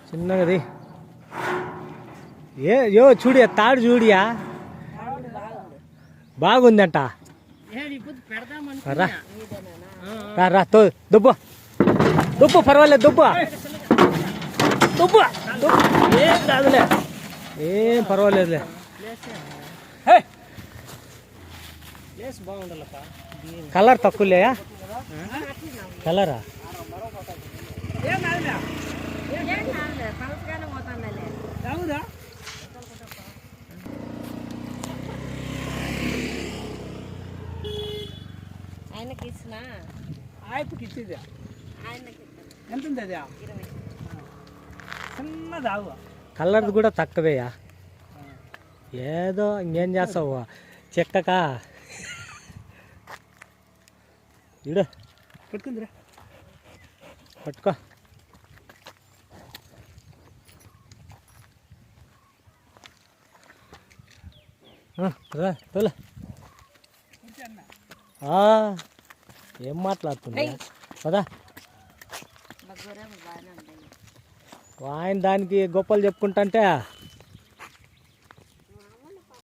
చిన్నగది యో చూడియా తాడు చూడియా బాగుందంట. రా రా రా దుబ్బు దుబ్బు పర్వాలేదు దుబ్బు దుబ్బు ఏం కాదులే ఏం పర్వాలేదులే. కలర్ తక్కువలే కలరా ఆయనకి ఇచ్చిన ఆయనకి ఇచ్చేది ఎంత ఉంది అది చిన్నది ఆవు కలర్ కూడా తక్కువేయా ఏదో ఇంకేం చేస్తావు చెక్కకా ఇడు పెట్టుకుందిరా పట్టుకో. రా తోల ఏం మాట్లాడుతున్నా పదా ఆయన దానికి గొప్పలు చెప్పుకుంటా అంటే